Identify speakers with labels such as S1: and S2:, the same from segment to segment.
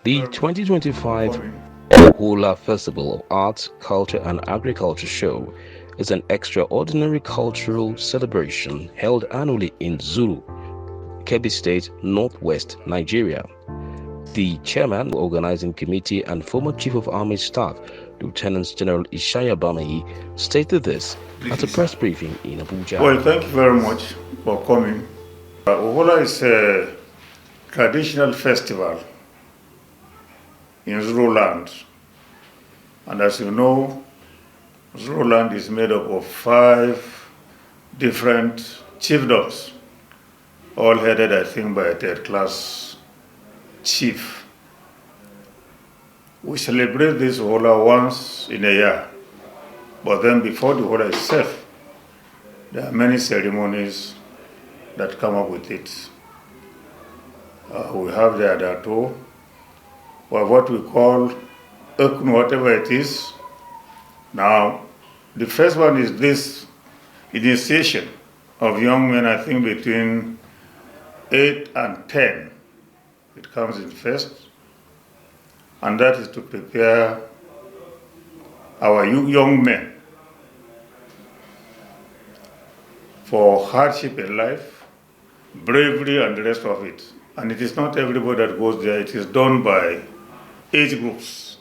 S1: The 2025 Uhola Festival of Arts, Culture and Agriculture Show is an extraordinary cultural celebration held annually in Zuru, Kebbi State, Northwest Nigeria. The chairman, organizing committee, and former Chief of Army Staff, Lieutenant General Ishaya Bamaiyi, stated this at a press briefing in Abuja.
S2: Well, thank you very much for coming. Uhola is a traditional festival in Zuru land. And as you know, Zuru land is made up of 5 different chiefdoms, all headed, I think, by a third-class chief. We celebrate this Uhola once in a year, but then before the Uhola itself, there are many ceremonies that come up with it. We have the Adato, or what we call Ekun, whatever it is. Now, the first one is this initiation of young men, I think between 8 and 10. It comes in first, and that is to prepare our young men for hardship in life, bravery, and the rest of it. And it is not everybody that goes there, it is done by age groups.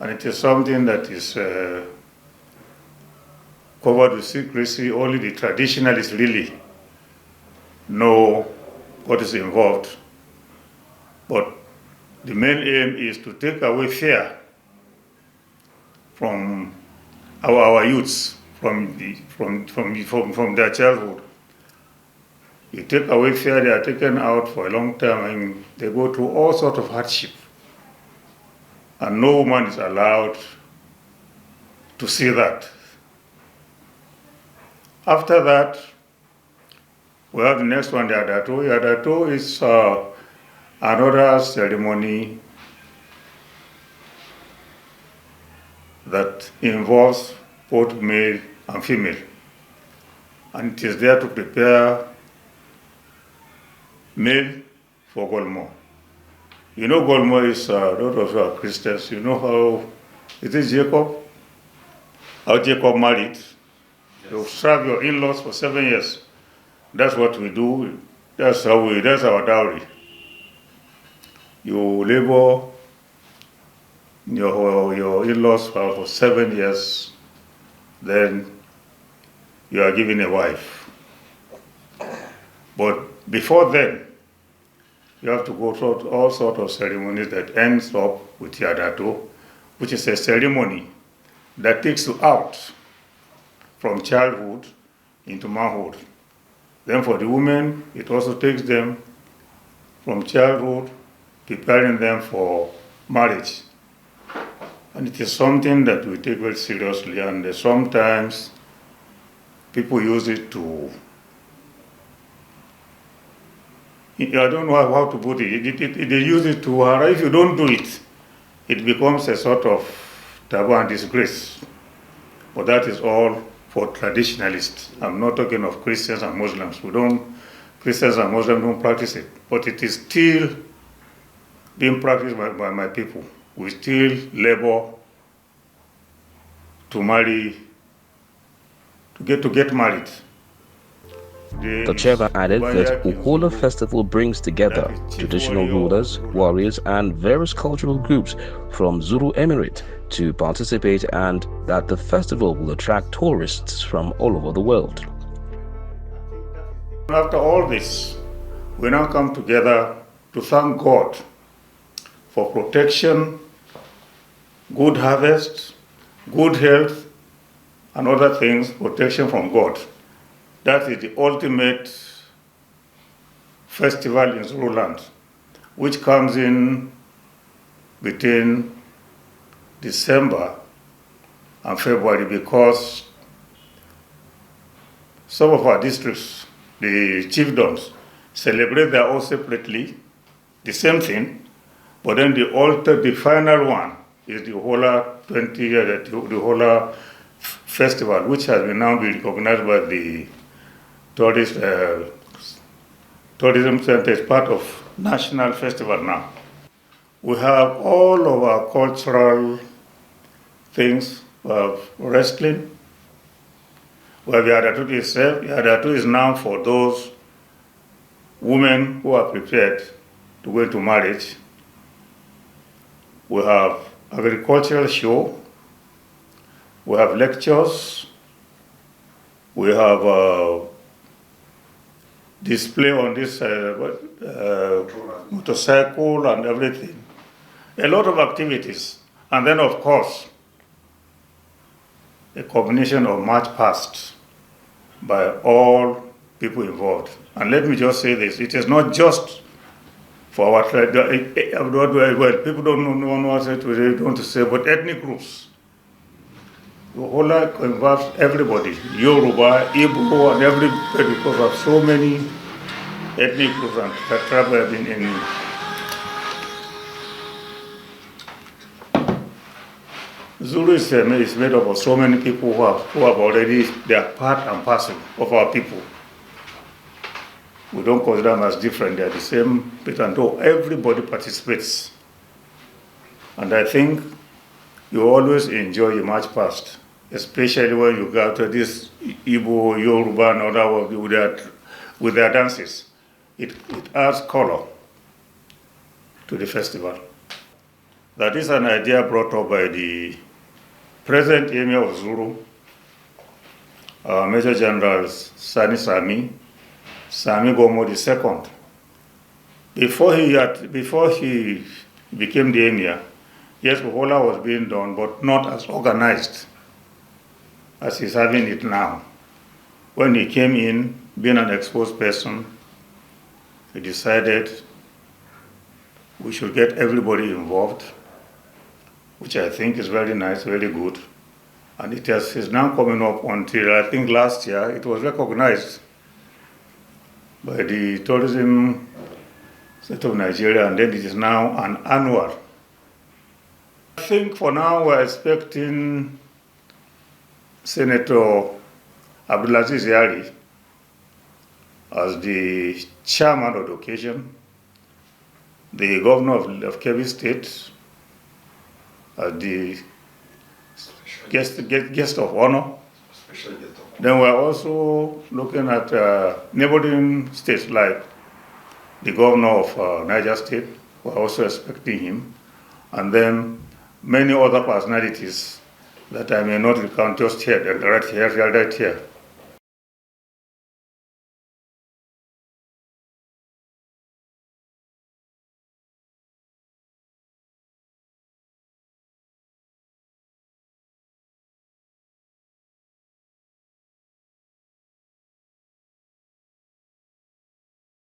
S2: And it is something that is covered with secrecy. Only the traditionalists really know what is involved. But the main aim is to take away fear from our youths, from their childhood. You take away fear, they are taken out for a long time and they go through all sorts of hardship. And no woman is allowed to see that. After that, we have the next one, the Adato. The Adato is another ceremony that involves both male and female. And it is there to prepare male for Golmo. You know Golmo is, those of you are Christians, you know how, it is Jacob? How Jacob married? Yes. You serve your in-laws for 7 years. That's what we do. That's our dowry. You labor your in-laws for 7 years, then you are given a wife. But before then, you have to go through all sorts of ceremonies that ends up with Yadato, which is a ceremony that takes you out from childhood into manhood. Then for the women, it also takes them from childhood, preparing them for marriage. And it is something that we take very seriously, and sometimes people use it to, I don't know how to put it. They use it to, if you don't do it, it becomes a sort of taboo and disgrace. But that is all for traditionalists. I'm not talking of Christians and Muslims. Christians and Muslims don't practice it. But it is still being practiced by my people. We still labor to marry, to get married.
S1: The chairman added that Uhola Festival brings together traditional rulers, warriors, and various cultural groups from Zuru Emirate to participate, and that the festival will attract tourists from all over the world.
S2: After all this, we now come together to thank God for protection, good harvest, good health, and other things, protection from God. That is the ultimate festival in Zuru land, which comes in between December and February, because some of our districts, the chiefdoms, celebrate their own separately, the same thing, but then the final one is the Uhola the Uhola Festival, which has now been recognized by the tourism center. Is part of national festival now. We have all of our cultural things. We have wrestling. We have Yadatu itself. Yadatu is now for those women who are prepared to go into marriage. We have agricultural show. We have lectures. We have display on this motorcycle and everything. A lot of activities. And then, of course, a combination of march past by all people involved. And let me just say this, it is not just for our tribe, well, people don't know what they want to say, but ethnic groups. Uhola involves everybody, Yoruba, Igbo, and everybody, because of so many ethnic groups and that tribe have been in. Zuru is made up of so many people who have already, they are part and parcel of our people. We don't consider them as different, they are the same, but everybody participates. And I think you always enjoy your march past, especially when you go to this Igbo, Yoruba, and other with their dances. It adds color to the festival. That is an idea brought up by the present Emir of Zuru, Major General Sani Sami Gomo II. Before he became the Emir, yes, Uhola was being done, but not as organized as he's having it now. When he came in, being an exposed person, he decided we should get everybody involved, which I think is very nice, very good. And it is now coming up until, I think last year, it was recognized by the Tourism State of Nigeria, and then it is now an annual. I think for now we're expecting Senator Abdulaziz Yari as the chairman of the occasion, the governor of Kebbi State as the guest of honor. Then we're also looking at neighboring states like the governor of Niger State. We're also expecting him. And then many other personalities that I may not recount just here, right here.